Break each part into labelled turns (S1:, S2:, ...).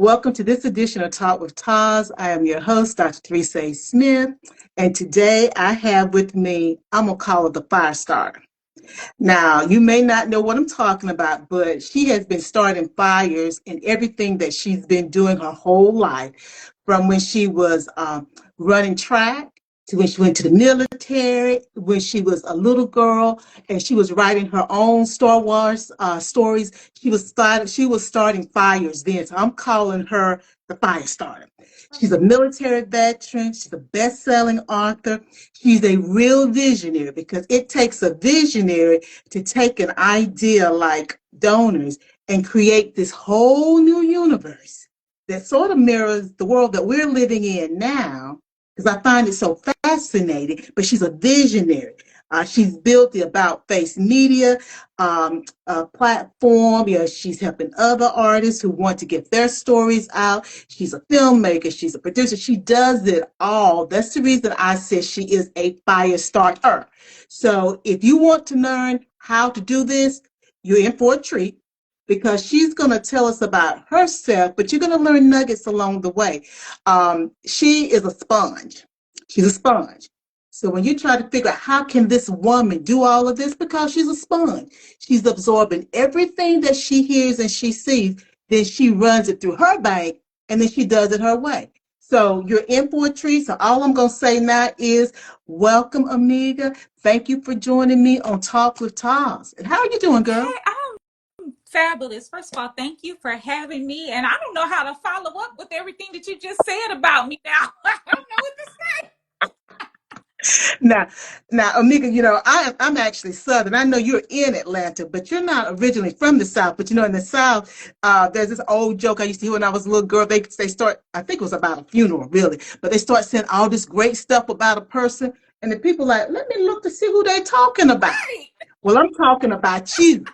S1: Welcome to this edition of Talk with TAS. I am your host, Dr. Teresa A. Smith, and today I have with me, I'm going to call her the fire starter. Now, you may not know what I'm talking about, but she has been starting fires in everything that she's been doing her whole life, from when she was running track to when she went to the military, when she was a little girl, and she was writing her own Star Wars stories. She was starting fires then, so I'm calling her the fire starter. She's a military veteran. She's a best-selling author. She's a real visionary because it takes a visionary to take an idea like donors and create this whole new universe that sort of mirrors the world that we're living in now, because I find it so fascinating. But she's a visionary. She's built the About Face Media platform. She's helping other artists who want to get their stories out. She's a filmmaker. She's a producer. She does it all. That's the reason I said she is a fire starter. So if you want to learn how to do this, you're in for a treat, because she's going to tell us about herself, but you're going to learn nuggets along the way. She is a sponge. She's a sponge. So when you try to figure out how can this woman do all of this, because she's a sponge. She's absorbing everything that she hears and she sees, then she runs it through her bank, and then she does it her way. So you're in for a treat. So all I'm going to say now is welcome, Omegia. Thank you for joining me on Talk with TAS. And how are you doing, girl?
S2: Hey, I'm fabulous. First of all, thank you for having me. And I don't know how to follow up with everything that you just said about me now. I don't know what to say.
S1: Now, Omegia, I'm actually Southern. I know you're in Atlanta, but you're not originally from the South. But in the South, there's this old joke I used to hear when I was a little girl. They start, I think it was about a funeral, really, but they start saying all this great stuff about a person, and the people like, let me look to see who they're talking about.
S2: Right.
S1: Well, I'm talking about you,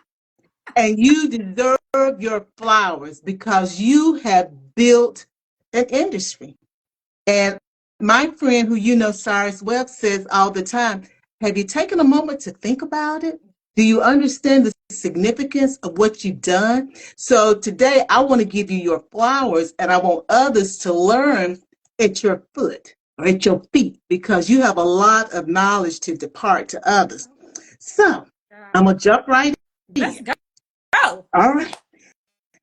S1: and you deserve your flowers because you have built an industry. And my friend, who Cyrus Webb, says all the time, have you taken a moment to think about it? Do you understand the significance of what you've done? So today I want to give you your flowers, and I want others to learn at your foot or at your feet, because you have a lot of knowledge to depart to others. So I'm going to jump right
S2: Let's
S1: in.
S2: go.
S1: All right.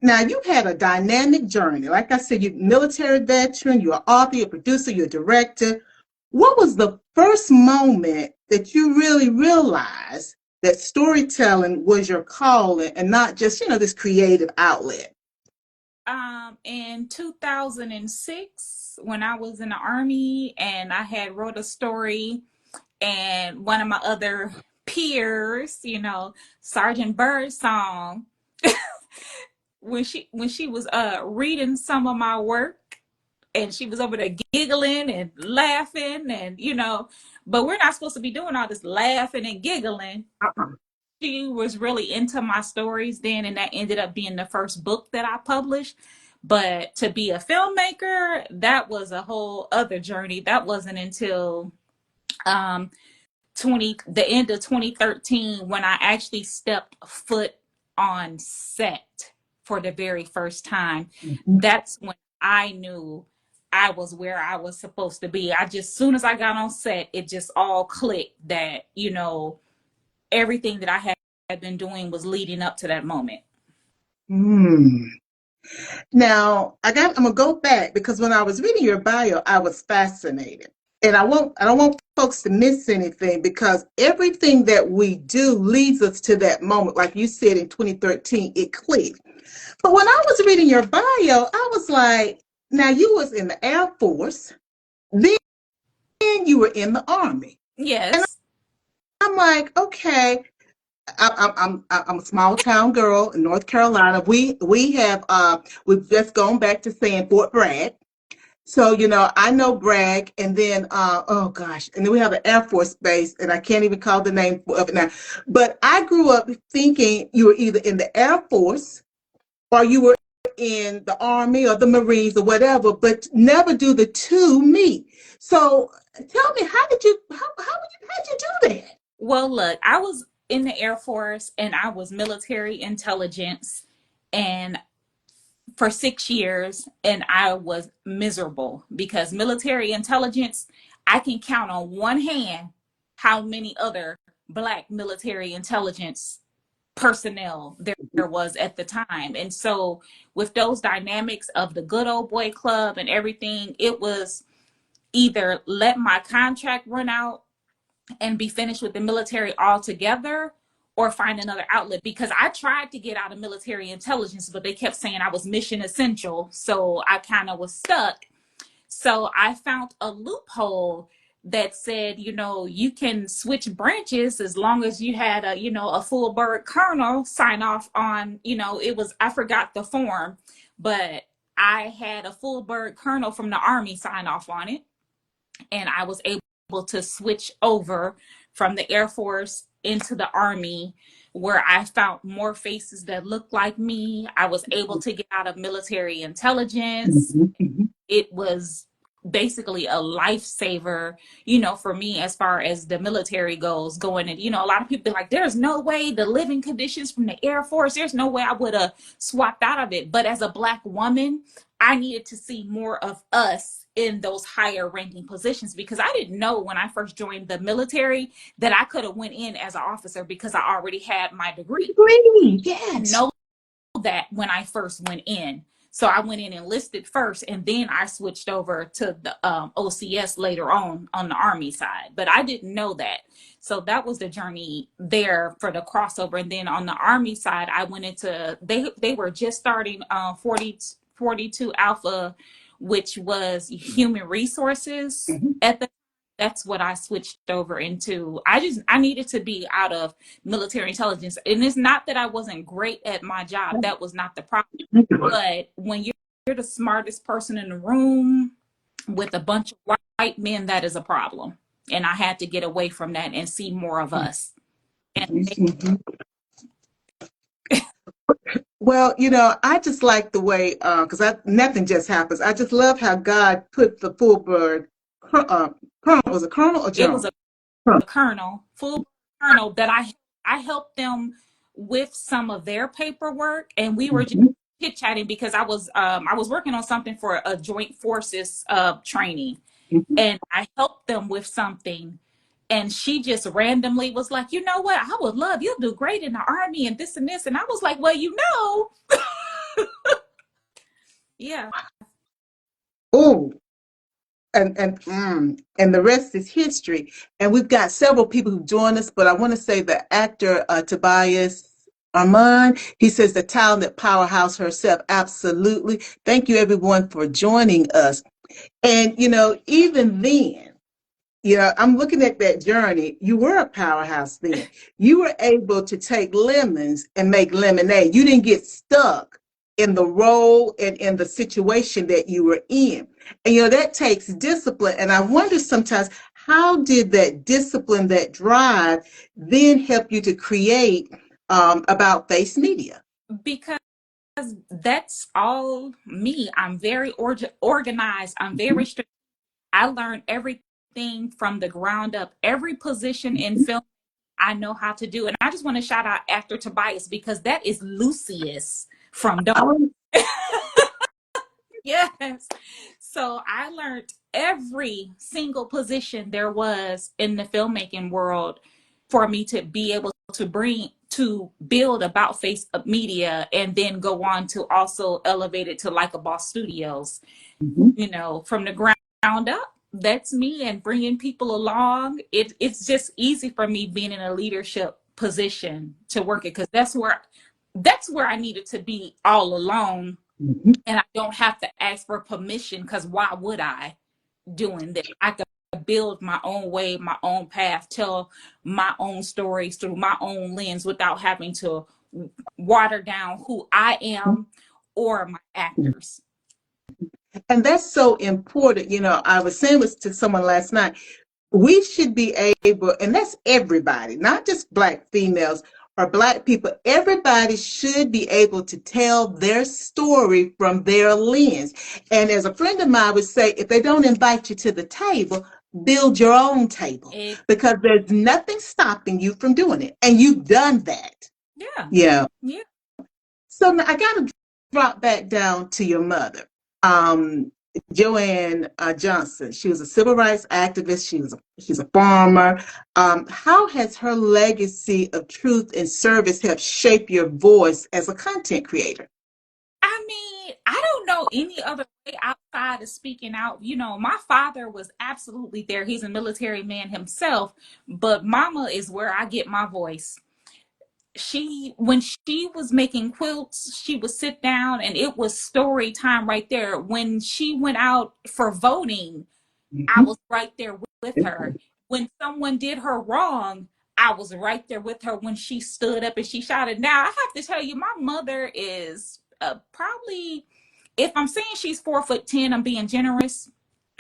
S1: Now, you've had a dynamic journey. Like I said, you're a military veteran, you're an author, you're a producer, you're a director. What was the first moment that you really realized that storytelling was your calling and not just, this creative outlet?
S2: In 2006, when I was in the Army and I had wrote a story, and one of my other peers, Sergeant Birdsong, when she was reading some of my work, and she was over there giggling and laughing, and but we're not supposed to be doing all this laughing and giggling.
S1: Uh-uh.
S2: She was really into my stories then, and that ended up being the first book that I published. But to be a filmmaker, that was a whole other journey. That wasn't until the end of 2013 when I actually stepped foot on set for the very first time.
S1: Mhm.
S2: That's when I knew I was where I was supposed to be. Soon as I got on set, it just all clicked that, everything that I had been doing was leading up to that moment.
S1: Hmm. Now, I'm gonna go back, because when I was reading your bio, I was fascinated. And I don't want folks to miss anything, because everything that we do leads us to that moment. Like you said, in 2013, it clicked. But when I was reading your bio, I was like, now you was in the Air Force, then you were in the Army. And
S2: Yes.
S1: I'm like, okay, I'm a small town girl in North Carolina. We've just gone back to saying Fort Bragg. So, I know Bragg, and then, oh gosh, and then we have an Air Force base, and I can't even call the name of it now. But I grew up thinking you were either in the Air Force or you were in the Army or the Marines or whatever, but never do the two meet. So tell me, how'd you do that?
S2: Well, look, I was in the Air Force and I was military intelligence. And for 6 years, and I was miserable because military intelligence, I can count on one hand how many other Black military intelligence personnel there was at the time. And so with those dynamics of the good old boy club and everything, it was either let my contract run out and be finished with the military altogether, or find another outlet, because I tried to get out of military intelligence, but they kept saying I was mission essential. So I kind of was stuck. So I found a loophole that said, you can switch branches as long as you had a full bird colonel sign off on, I forgot the form, but I had a full bird colonel from the Army sign off on it. And I was able to switch over from the Air Force into the Army, where I found more faces that looked like me. I was able to get out of military intelligence. It was basically a lifesaver, for me, as far as the military goes, going. And, a lot of people be like, there's no way the living conditions from the Air Force, there's no way I would have swapped out of it. But as a Black woman, I needed to see more of us in those higher ranking positions, because I didn't know when I first joined the military that I could have went in as an officer, because I already had my degree.
S1: Yes.
S2: I didn't know that when I first went in. So I went in enlisted first, and then I switched over to the OCS later on the Army side. But I didn't know that. So that was the journey there for the crossover. And then on the Army side, I went into, they were just starting 42 Alpha, which was human resources at the. That's what I switched over into. I needed to be out of military intelligence. And it's not that I wasn't great at my job. That was not the problem. But when you're the smartest person in the room with a bunch of white men, that is a problem. And I had to get away from that and see more of us.
S1: Well, I just like the way, because nothing just happens. I just love how God put the full bird, colonel, was it colonel or general?
S2: It was a colonel, full colonel, that I helped them with some of their paperwork, and we were just chit chatting, because I was working on something for a joint forces training, and I helped them with something. And she just randomly was like, you know what? I would love, you'll do great in the Army and this and this. And I was like, well, yeah.
S1: Oh, and the rest is history. And we've got several people who joined us, but I want to say the actor Tobias Armand, he says the talented powerhouse herself. Absolutely. Thank you, everyone, for joining us. And, even then, I'm looking at that journey. You were a powerhouse then. You were able to take lemons and make lemonade. You didn't get stuck in the role and in the situation that you were in. And, that takes discipline. And I wonder sometimes, how did that discipline, that drive, then help you to create About Face Media?
S2: Because that's all me. I'm very organized. I'm very strict. I learned everything from the ground up. Every position in film, I know how to do. And I just want to shout out actor Tobias, because that is Lucius from DONORS. Yes. So I learned every single position there was in the filmmaking world for me to be able to build About Face Media, and then go on to also elevate it to Like a Boss Studios, from the ground up. That's me, and bringing people along. It's just easy for me being in a leadership position to work it, because that's where I needed to be all along. And I don't have to ask for permission, because why would I, doing this? I could build my own way, my own path, tell my own stories through my own lens without having to water down who I am or my actors.
S1: And that's so important. I was saying this to someone last night. We should be able, and that's everybody, not just Black females or Black people. Everybody should be able to tell their story from their lens. And as a friend of mine would say, if they don't invite you to the table, build your own table, because there's nothing stopping you from doing it. And you've done that.
S2: Yeah.
S1: So now I got to drop back down to your mother. Um, Joanne Johnson. She was a civil rights activist. She's a farmer. How has her legacy of truth and service helped shape your voice as a content creator?
S2: I mean, I don't know any other way outside of speaking out. You know, my father was absolutely there. He's a military man himself, but mama is where I get my voice. When she was making quilts, she would sit down and it was story time right there. When she went out for voting, I
S1: Mm-hmm.
S2: was right there with her. When someone did her wrong, I was right there with her when she stood up and she shouted. Now, I have to tell you, my mother is probably, if I'm saying she's 4'10", I'm being generous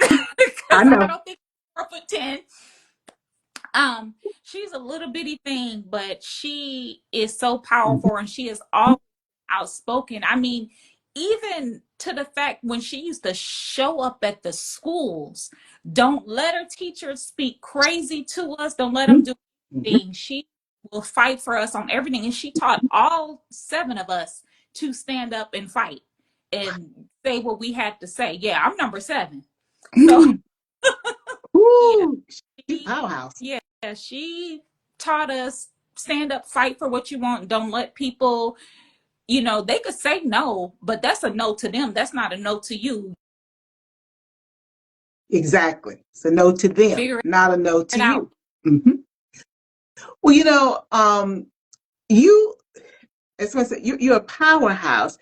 S1: I
S2: because I
S1: know.
S2: don't think she's 4'10". She's a little bitty thing, but she is so powerful and she is all outspoken. I mean, even to the fact when she used to show up at the schools, don't let her teachers speak crazy to us, don't let them do
S1: Mm-hmm.
S2: anything. She will fight for us on everything. And she taught all 7 of us to stand up and fight and say what we had to say. Yeah, I'm number 7. So yeah,
S1: Ooh, she's
S2: she,
S1: powerhouse.
S2: yeah, she taught us stand up, fight for what you want. Don't let people, they could say no, but that's a no to them. That's not a no to you.
S1: Exactly. It's a no to them,
S2: Figure
S1: not a no
S2: it
S1: to
S2: out.
S1: you. Hmm. Well, you, as I said, you're a powerhouse.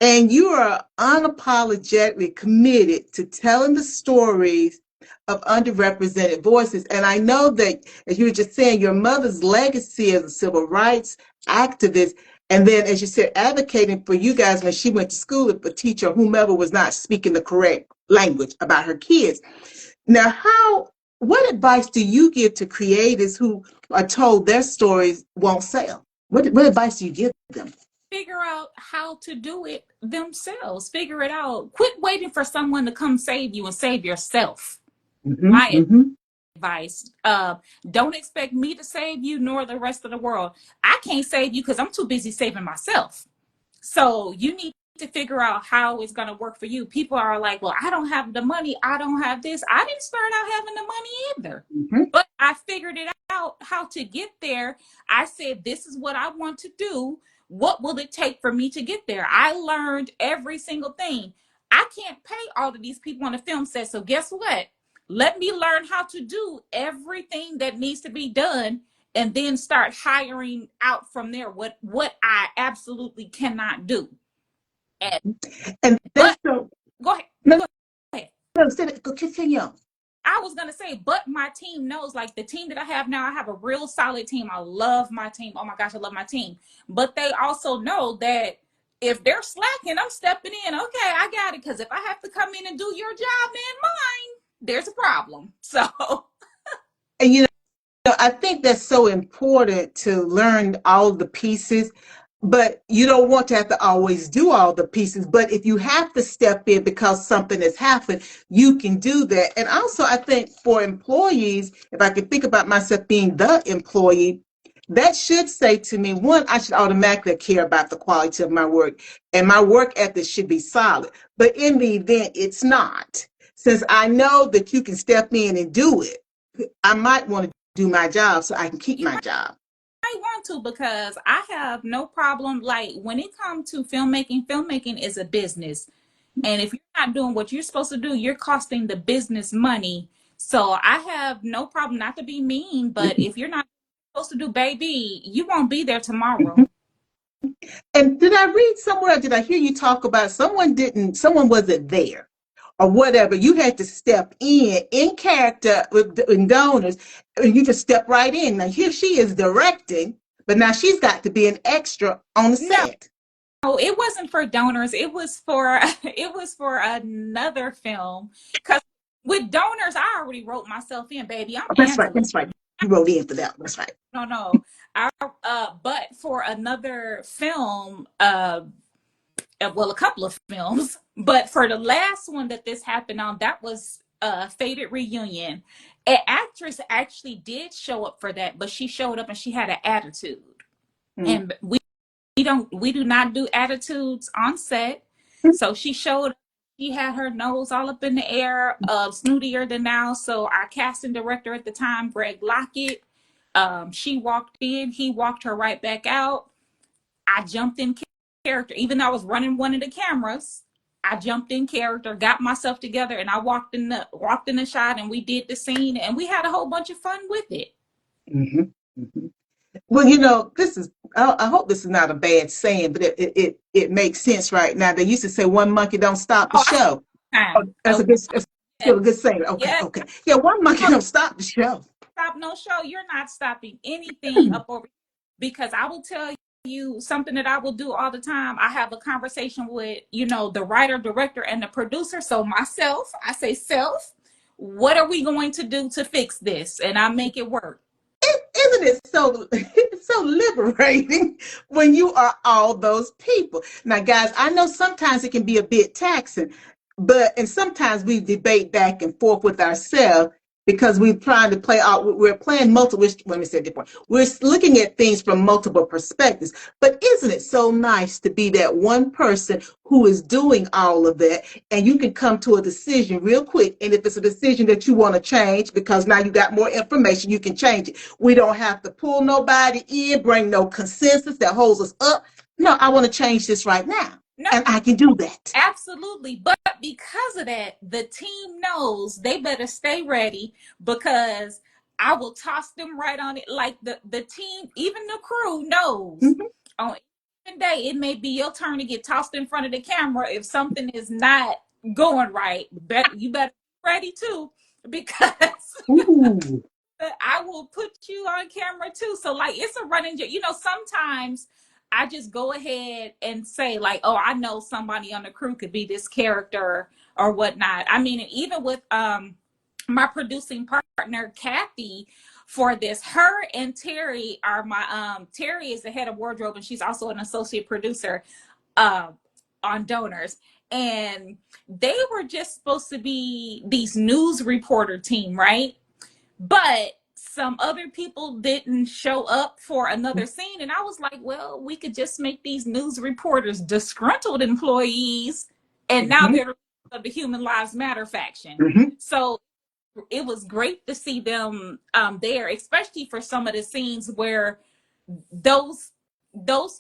S1: And you are unapologetically committed to telling the stories of underrepresented voices. And I know that, as you were just saying, your mother's legacy as a civil rights activist, and then, as you said, advocating for you guys when she went to school if a teacher or whomever was not speaking the correct language about her kids. Now, what advice do you give to creators who are told their stories won't sell? What advice do you give them?
S2: Figure out how to do it themselves. Figure it out. Quit waiting for someone to come save you and save yourself.
S1: Mm-hmm,
S2: My
S1: mm-hmm.
S2: advice. Don't expect me to save you nor the rest of the world. I can't save you because I'm too busy saving myself. So you need to figure out how it's going to work for you. People are like, well, I don't have the money. I don't have this. I didn't start out having the money either.
S1: Mm-hmm.
S2: But I figured it out how to get there. I said, this is what I want to do. What will it take for me to get there? I learned every single thing. I can't pay all of these people on the film set. So guess what? Let me learn how to do everything that needs to be done and then start hiring out from there what I absolutely cannot do. And,
S1: And
S2: but
S1: that's so.
S2: go ahead.
S1: No,
S2: Go ahead.
S1: no, go continue.
S2: I was gonna say, but my team knows, like the team that I have now, I have a real solid team. I love my team. Oh my gosh, I love my team. But they also know that if they're slacking, I'm stepping in. Okay, I got it. Because if I have to come in and do your job and mine, there's a problem. So
S1: And I think that's so important to learn all the pieces, but you don't want to have to always do all the pieces. But if you have to step in because something has happened, you can do that. And also, I think for employees, if I could think about myself being the employee, that should say to me, one, I should automatically care about the quality of my work, and my work ethic should be solid. But in the event it's not, since I know that you can step in and do it, I might want to do my job so I can keep
S2: you
S1: my job.
S2: might want to, because I have no problem. Like when it comes to filmmaking is a business. And if you're not doing what you're supposed to do, you're costing the business money. So I have no problem, not to be mean, but if you're not supposed to do, baby, you won't be there tomorrow.
S1: And did I read somewhere, did I hear you talk about someone wasn't there or whatever? You had to step in character in donors, and you just step right in. Now here she is directing, but now she's got to be an extra on the
S2: No,
S1: set.
S2: it wasn't for donors. It was for it was for another film. Because with donors, I already wrote myself in, baby. I'm
S1: Oh, that's right.
S2: Angela.
S1: That's right. You wrote in for that. That's right.
S2: No, no. But for another film, well, a couple of films, but for the last one that this happened on, that was Faded Reunion. An actress actually did show up for that, but she showed up and she had an attitude.
S1: Mm.
S2: And we we do not do attitudes on set. So she showed up, she had her nose all up in the air, snootier than now. So our casting director at the time, Greg Lockett, she walked in, he walked her right back out. I jumped in character, even though I was running one of the cameras. I jumped in character, got myself together, and I walked in the shot, and we did the scene, and we had a whole bunch of fun with it.
S1: Mm-hmm. Mm-hmm. Well, you know, this is, I hope this is not a bad saying, but it makes sense right now. They used to say one monkey don't stop the
S2: Oh,
S1: show. Oh,
S2: time.
S1: that's
S2: Oh,
S1: a good, that's
S2: yes,
S1: still a good saying. Okay,
S2: yes.
S1: okay. Yeah, one monkey don't stop the show.
S2: Stop no show. You're not stopping anything up over, because I will tell you something that I will do all the time. I have a conversation with, the writer, director, and the producer. So myself, I say, self, what are we going to do to fix this? And I make it work.
S1: Isn't it so it's so liberating when you are all those people? Now, guys, I know sometimes it can be a bit taxing, and sometimes we debate back and forth with ourselves because we're trying to play out. We're playing multiple. Let me say it different. We're looking at things from multiple perspectives. But isn't it so nice to be that one person who is doing all of that, and you can come to a decision real quick? And if it's a decision that you want to change because now you got more information, you can change it. We don't have to pull nobody in, bring no consensus that holds us up. No, I want to change this right now.
S2: No,
S1: And I can do that.
S2: absolutely. But because of that, the team knows they better stay ready, because I will toss them right on it. Like the team, even the crew knows.
S1: Mm-hmm.
S2: On any day, it may be your turn to get tossed in front of the camera if something is not going right. You better be ready too, because
S1: Ooh.
S2: I will put you on camera too. So like, it's a running joke. Sometimes I just go ahead and say like, oh, I know somebody on the crew could be this character or whatnot. I mean, and even with my producing partner Kathy for this, her and Terry are my Terry is the head of wardrobe, and she's also an associate producer uh, on Donors. And they were just supposed to be these news reporter team, right? But some other people didn't show up for another scene. And I was like, well, we could just make these news reporters disgruntled employees. And now
S1: Mm-hmm.
S2: they're of the Human Lives Matter faction.
S1: Mm-hmm.
S2: So it was great to see them there, especially for some of the scenes where those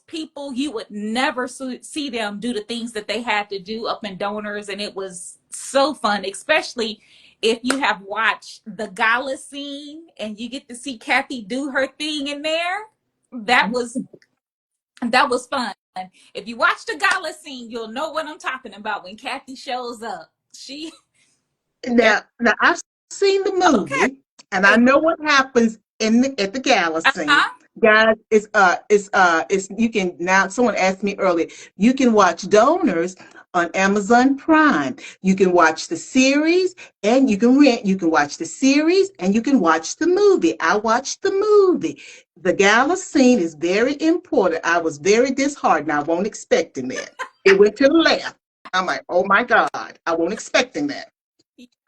S2: people, you would never see them do the things that they had to do up in Donors. And it was so fun, especially if you have watched the gala scene and you get to see Kathy do her thing in there. That was fun. If you watch the gala scene, you'll know what I'm talking about when Kathy shows up. She
S1: Now I've seen the
S2: okay.
S1: movie, and I know what happens at the gala scene.
S2: Uh-huh.
S1: Guys, it's you can now. Someone asked me earlier. You can watch Donors on Amazon Prime. You can watch the series, and you can rent. You can watch the series, and you can watch the movie. I watched the movie. The gala scene is very important. I was very disheartened. I wasn't expecting that. It went to the left. I'm like, oh my God, I wasn't expecting that.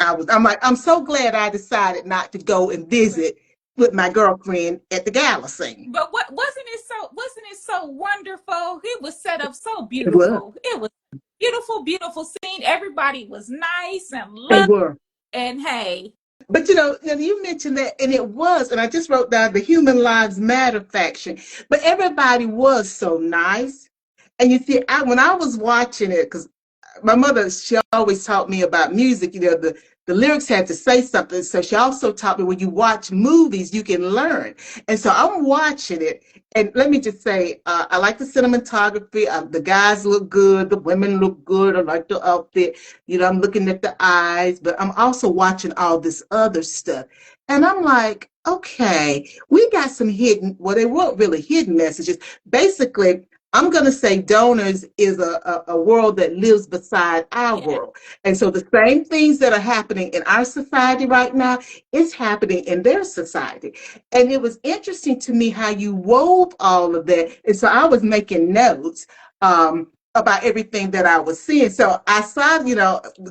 S1: I'm like, I'm so glad I decided not to go and visit with my girlfriend at the gala scene.
S2: But what wasn't it so wonderful? It was set up so
S1: It was.
S2: beautiful. It was beautiful, beautiful scene. Everybody was nice and
S1: They
S2: loved.
S1: were.
S2: And hey,
S1: But you mentioned that, and it was, and I just wrote down the Human Lives Matter faction. But everybody was so nice. And you see, when I was watching it, because my mother, she always taught me about music, the lyrics had to say something. So she also taught me when you watch movies, you can learn. And so I'm watching it. And let me just say, I like the cinematography. The guys look good. The women look good. I like the outfit. I'm looking at the eyes, but I'm also watching all this other stuff. And I'm like, okay, we got some hidden, well, they weren't really hidden messages. Basically, I'm going to say Donors is a world that lives beside our
S2: yeah,
S1: world. And so the same things that are happening in our society right now is happening in their society. And it was interesting to me how you wove all of that. And so I was making notes about everything that I was seeing. So I saw,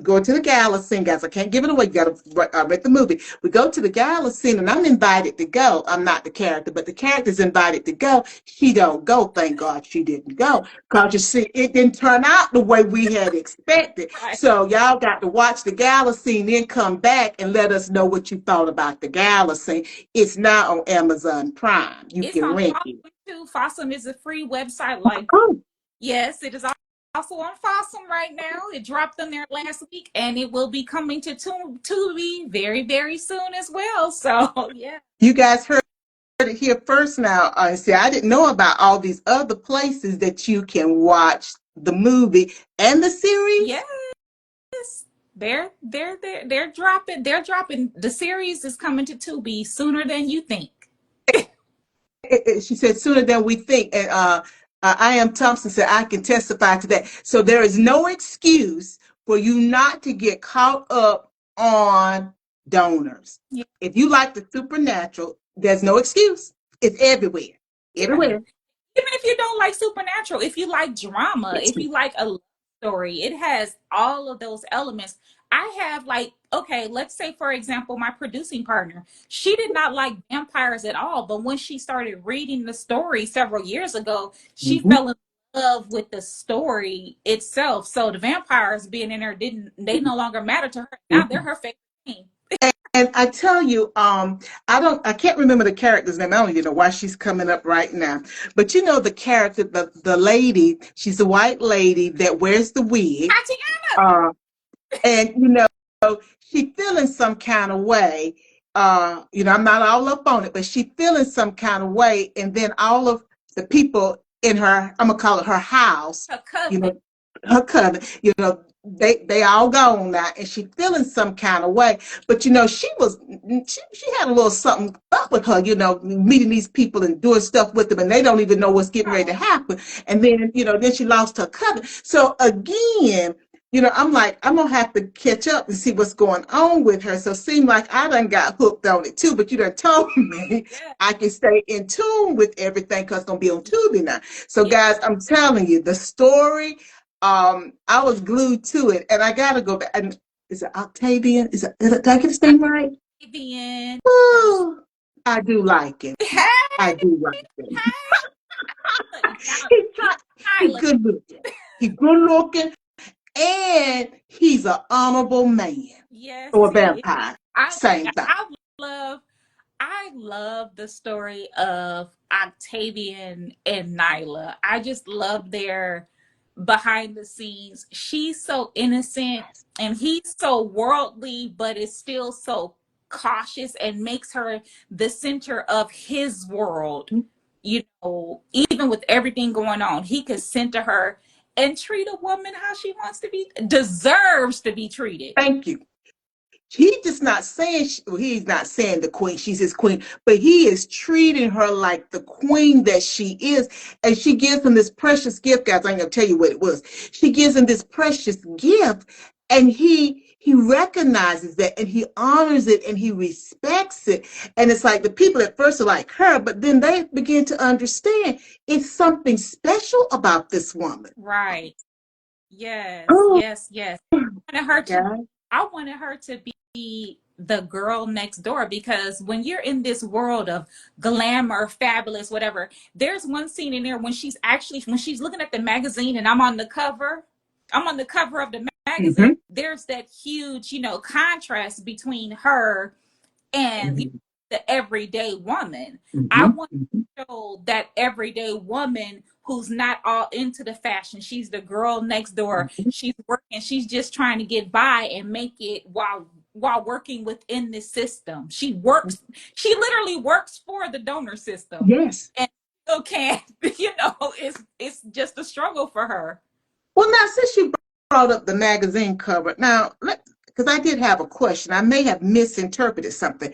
S1: go to the gala scene, guys. I can't give it away. You got to rent the movie. We go to the gala scene, and I'm invited to go. I'm not the character, but the character's invited to go. She don't go. Thank God she didn't go, because you see, it didn't turn out the way we had expected.
S2: Right.
S1: So y'all got to watch the gala scene, then come back and let us know what you thought about the gala scene. It's now on Amazon Prime. You
S2: It's
S1: can
S2: on
S1: rent it.
S2: Fossum too. Fossum is a free website. Like,
S1: Oh,
S2: yes, it is also on Fossum right now. It dropped on there last week, and it will be coming to Tubi very, very soon as well. So, yeah.
S1: you guys heard it here first now. See, I didn't know about all these other places that you can watch the movie and the series.
S2: Yes. They're dropping. They're dropping. The series is coming to Tubi sooner than you think.
S1: She said sooner than we think. And I am Thompson said I can testify to that. So there is no excuse for you not to get caught up on donors.
S2: Yeah.
S1: If you like the supernatural, there's no excuse. It's everywhere.
S2: Yeah.
S1: Everywhere.
S2: Even if you don't like supernatural, if you like drama, if you like a love story, it has all of those elements. I have, like, okay, let's say for example, my producing partner, she did not like vampires at all, but when she started reading the story several years ago, she
S1: Mhm.
S2: fell in love with the story itself. So the vampires being in there they no longer matter to her. Now they're
S1: Mhm.
S2: her favorite thing.
S1: And I tell you, I can't remember the character's name. I don't even know why she's coming up right now. But you know the character, the lady, she's a white lady that wears the wig.
S2: Tatiana.
S1: Uh, and she feeling some kind of way. I'm not all up on it, but she feeling some kind of way. And then all of the people in her, I'm gonna call it her house,
S2: Her
S1: you
S2: coven.
S1: know, her coven, they all gone now, and she feeling some kind of way. But she had a little something up with her, meeting these people and doing stuff with them, and they don't even know what's getting ready to
S2: Oh,
S1: happen. And then she lost her coven. So again, I'm like, I'm gonna have to catch up and see what's going on with her. So it seemed like I done got hooked on it too, but you done told me
S2: yeah.
S1: I can stay in tune with everything because it's gonna be on Tubi now. So
S2: Yeah.
S1: guys, I'm telling you, the story, I was glued to it, and I gotta go back. And is it Octavian? Did I get his name right?
S2: Octavian. Yes.
S1: Ooh, I do like him.
S2: Hey,
S1: I do like him.
S2: hey. Now,
S1: He's
S2: you
S1: try, he
S2: Nyla.
S1: good looking. He good looking, and he's an honorable man
S2: Yes,
S1: or a
S2: he is.
S1: vampire.
S2: I
S1: Same thing.
S2: love I love the story of Octavian and Nyla. I just love their behind the scenes. She's so innocent and he's so worldly, but is still so cautious and makes her the center of his world. Even with everything going on, he could center her and treat a woman how she deserves to be treated.
S1: Thank you. He's just not saying he's not saying the queen, she's his queen, but he is treating her like the queen that she is. And she gives him this precious gift, guys. I ain't gonna tell you what it was. She gives him this precious gift, and he recognizes that, and he honors it, and he respects it. And it's like the people at first are like her, but then they begin to understand it's something special about this woman.
S2: Right. Yes,
S1: Oh,
S2: yes, yes. Wanted her to
S1: God.
S2: I wanted her to be the girl next door because when you're in this world of glamour, fabulous, whatever, there's one scene in there when she's looking at the magazine and I'm on the cover of the magazine.
S1: Mm-hmm.
S2: There's that huge, contrast between her and
S1: Mm-hmm.
S2: the everyday woman. I
S1: Mm-hmm.
S2: want to show that everyday woman who's not all into the fashion. She's the girl next door.
S1: Mm-hmm.
S2: She's working. She's just trying to get by and make it while working within the system. She literally works for the donor system.
S1: Yes.
S2: And still can't, it's just a struggle for her.
S1: Well, now, since you brought up the magazine cover, now, because I did have a question, I may have misinterpreted something.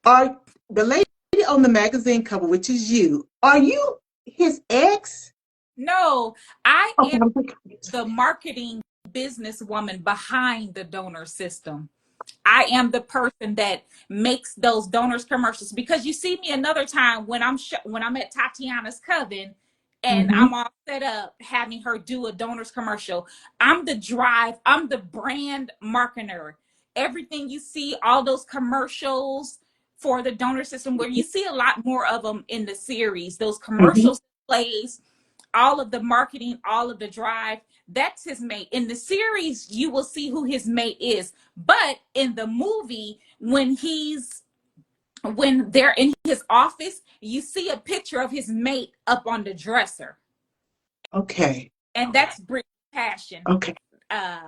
S1: Are the lady on the magazine cover, which is you, are you his ex?
S2: No, I
S1: Okay,
S2: am
S1: I'm thinking.
S2: the marketing businesswoman behind the donor system. I am the person that makes those donors commercials because you see me another time when I'm at Tatiana's coven and I'm all set up having her do a donors commercial. I'm the brand marketer. Everything you see, all those commercials for the donor system, where you see a lot more of them in the series, those
S1: Mm-hmm.
S2: commercials plays, all of the marketing, all of the drive, that's his mate. In the series, you will see who his mate is. But in the movie, when they're in his office, you see a picture of his mate up on the dresser.
S1: Okay.
S2: And
S1: Okay.
S2: that's Britney's passion.
S1: Okay.
S2: Uh,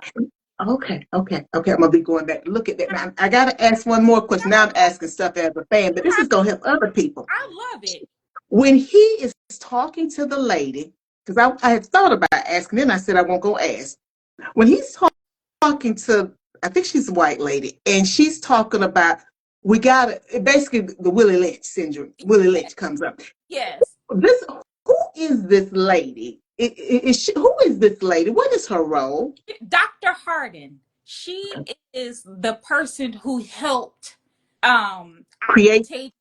S1: Okay. Okay. Okay. I'm gonna be going back. Look at that. Now I gotta ask one more question. Now I'm asking stuff as a fan, but this is gonna help other people.
S2: I love it.
S1: When he is talking to the lady, because I had thought about asking, then I said I won't go ask. When he's talking to, I think she's a white lady, and she's talking about we got to basically the Willie Lynch syndrome. Willie
S2: Yes.
S1: Lynch comes up.
S2: Yes.
S1: This who is this lady? Who is this lady? What is her role?
S2: Dr. Harden. She is the person who helped
S1: Create.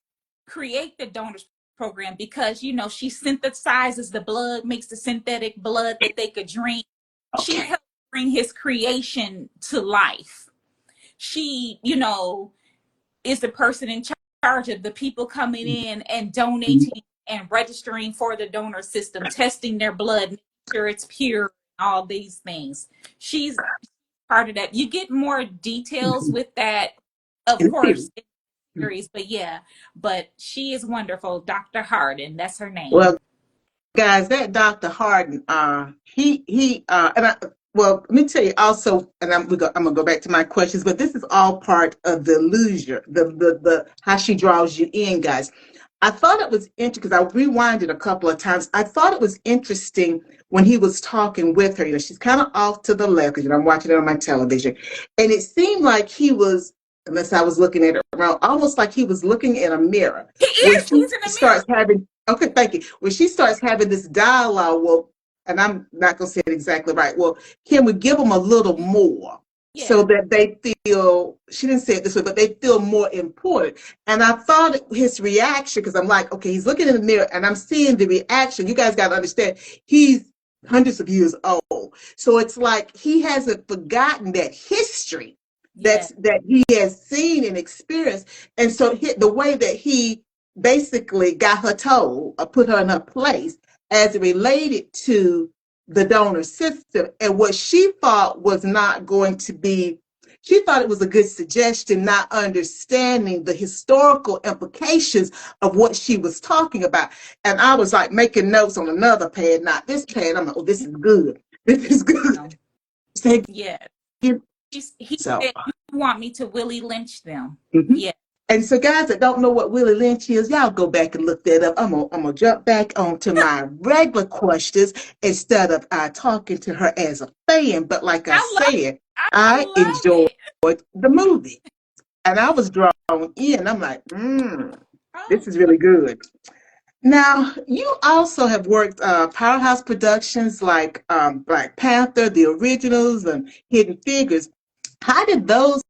S2: create the donors program, because she synthesizes the blood, makes the synthetic blood that they could drink. She
S1: Okay.
S2: helped bring his creation to life. She is the person in charge of the people coming in and donating and registering for the donor system, testing their blood, making sure it's pure, all these things. She's part of that. You get more details with that, of
S1: In the
S2: course,
S1: series.
S2: in the series, but yeah, but she is wonderful. Dr. Harden, that's her name.
S1: Well, guys, that Dr. Harden, well, let me tell you also, and I'm gonna go back to my questions, but this is all part of the illusion, the how she draws you in, guys. I thought it was interesting because I rewinded a couple of times. I thought it was interesting when he was talking with her. She's kind of off to the left because I'm watching it on my television, and it seemed like he was, unless I was looking at it around, almost like he was looking in a mirror.
S2: He
S1: When
S2: is.
S1: she
S2: He's in the mirror.
S1: starts having, okay, thank you. When she starts having this dialogue, well, and I'm not going to say it exactly right. Well, can we give them a little more so
S2: Yeah.
S1: that they feel, she didn't say it this way, but they feel more important. And I thought his reaction, because I'm like, okay, he's looking in the mirror and I'm seeing the reaction. You guys got to understand, he's hundreds of years old. So it's like he hasn't forgotten that history
S2: Yeah.
S1: that he has seen and experienced. And so the way that he basically got her told or put her in her place as it related to the donor system and what she thought was not going to be, she thought it was a good suggestion, not understanding the historical implications of what she was talking about. And I was like making notes on another pad, not this pad. I'm like, oh, this is good. This is good.
S2: Yeah. He
S1: So,
S2: said, "You want me to Willie Lynch them?"
S1: mhm.
S2: Yeah.
S1: And so, guys that don't know what Willie Lynch is, y'all go back and look that up. I'm gonna jump back onto my regular questions instead of talking to her as a fan. But like I
S2: I love
S1: said,
S2: I
S1: I
S2: love
S1: enjoyed
S2: it.
S1: the movie, and I was drawn in. I'm like,
S2: Oh,
S1: this is really good. Now, you also have worked Powerhouse Productions like Black Panther, the originals, and Hidden Figures. How did those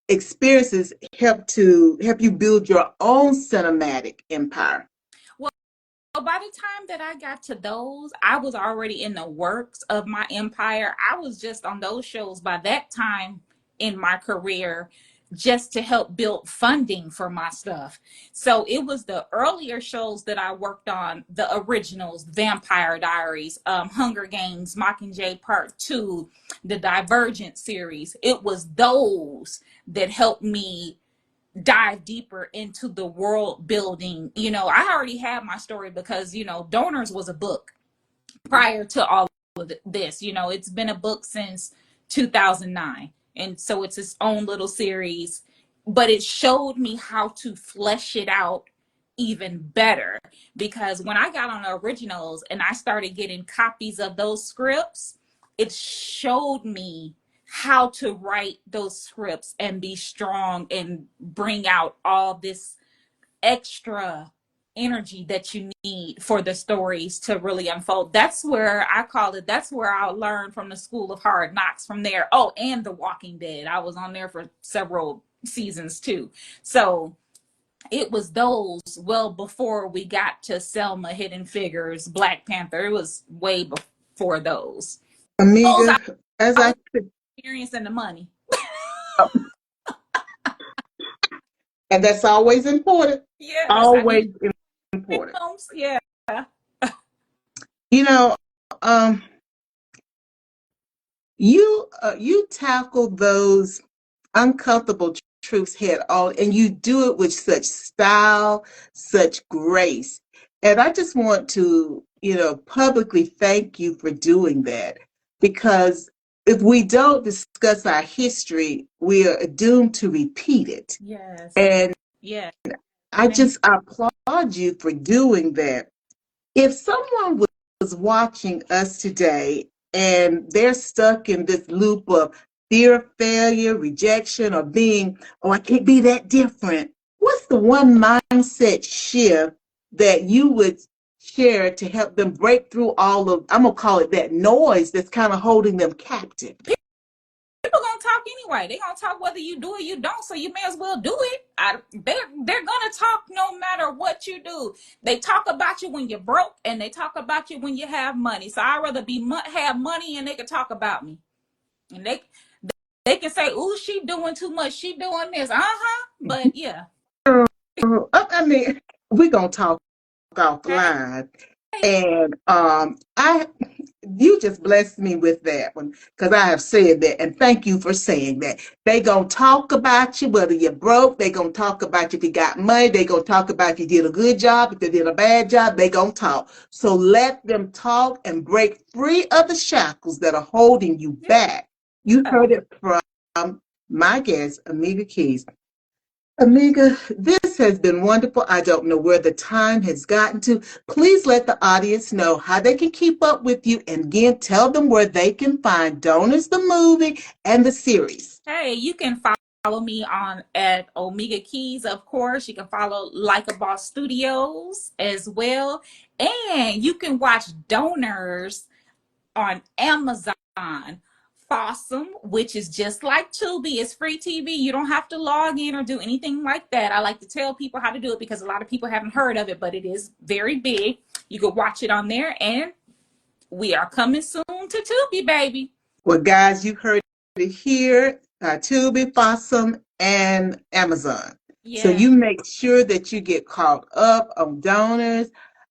S1: experiences help you build your own cinematic empire?
S2: well, by the time that I got to those, I was already in the works of my empire. I was just on those shows by that time in my career, just to help build funding for my stuff. So it was the earlier shows that I worked on, the originals, Vampire Diaries, Hunger Games, Mockingjay Part 2, the Divergent series. It was those that helped me dive deeper into the world building. I already had my story because, Donors was a book prior to all of this. It's been a book since 2009. And so it's its own little series, but it showed me how to flesh it out even better, because when I got on the originals and I started getting copies of those scripts, it showed me how to write those scripts and be strong and bring out all this extra energy that you need for the stories to really unfold. That's where I call it, that's where I learned from the School of Hard Knocks from there. Oh, and The Walking Dead. I was on there for several seasons too. So it was those well before we got to Selma, Hidden Figures, Black Panther. It was way before those. Those I
S1: Amiga, as
S2: was
S1: I
S2: experiencing the money.
S1: and that's always important.
S2: Yes, I needed
S1: Always important.
S2: films. Yeah.
S1: You know, um, you tackle those uncomfortable truths head on, and you do it with such style, such grace. And I just want to, publicly thank you for doing that, because if we don't discuss our history, we are doomed to repeat it.
S2: Yes.
S1: And
S2: Yeah. Thank
S1: I applaud you for doing that. If someone was watching us today and they're stuck in this loop of fear of failure, rejection, or being, oh, I can't be that different, what's the one mindset shift that you would share to help them break through all of, I'm going to call it that noise that's kind of holding them captive?
S2: people gonna talk anyway. They gonna talk whether you do or you don't. So you may as well do it. They're gonna talk no matter what you do. They talk about you when you're broke, and they talk about you when you have money. So I'd rather have money, and they can talk about me, and they can say, "Ooh, she doing too much. She doing this." But yeah.
S1: I mean, we're going to talk
S2: Hey,
S1: offline. And I you just blessed me with that one, because I have said that, and thank you for saying that. They gonna talk about you whether you're broke. They gonna talk about you if you got money. They gonna talk about if you did a good job, if you did a bad job. They gonna talk. So let them talk and break free of the shackles that are holding you back. You
S2: yeah.
S1: heard it from my guest, Omegia Keeys. Amiga, this has been wonderful. I don't know where the time has gotten to. Please let the audience know how they can keep up with you, and again, tell them where they can find Donors, the movie, and the series.
S2: Hey, you can follow me on at Omegia Keys, of course. You can follow Like a Boss Studios as well. And you can watch Donors on Amazon. Fossum, which is just like Tubi, it's free TV. You don't have to log in or do anything like that. I like to tell people how to do it because a lot of people haven't heard of it, but it is very big. You can watch it on there, and we are coming soon to Tubi, baby.
S1: Well, guys, you heard it here, Tubi, Fossum, and Amazon. So
S2: Yeah.
S1: you make sure that you get caught up on Donors.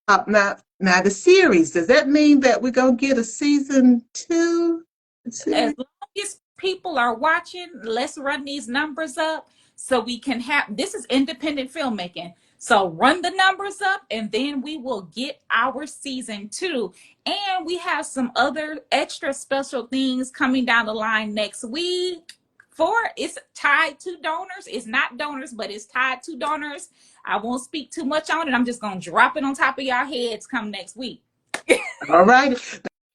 S1: Now the series, does that mean that we're going to get a season two
S2: As
S1: series?
S2: long as people are watching, let's run these numbers up so we can have this is independent filmmaking. So run the numbers up, and then we will get our season two. And we have some other extra special things coming down the line next week. For it's tied to Donors. It's not Donors, but it's tied to Donors. I won't speak too much on it. I'm just gonna drop it on top of y'all heads come next week.
S1: All right.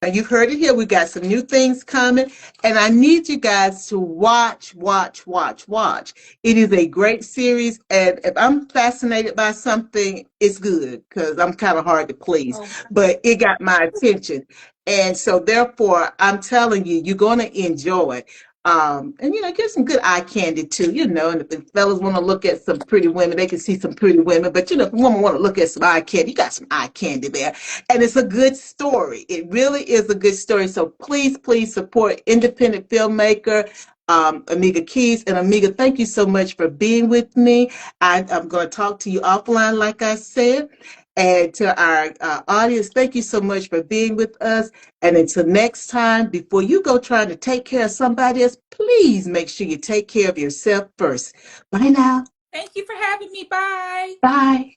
S1: Now you've heard it here. We got some new things coming, and I need you guys to watch, watch, watch, watch. It is a great series, and if I'm fascinated by something, it's good, because I'm kind of hard to please.
S2: Oh,
S1: But it got my attention, and so therefore, I'm telling you, you're going to enjoy it. And get some good eye candy too, and if the fellas want to look at some pretty women, they can see some pretty women. But if a woman want to look at some eye candy, you got some eye candy there. And it's a good story. It really is a good story. So please, please support independent filmmaker, Omegia Keeys. And Amiga, thank you so much for being with me. I'm going to talk to you offline, like I said. And to our audience, thank you so much for being with us. And until next time, before you go trying to take care of somebody else, please make sure you take care of yourself first. Bye now.
S2: thank you for having me. Bye.
S1: Bye.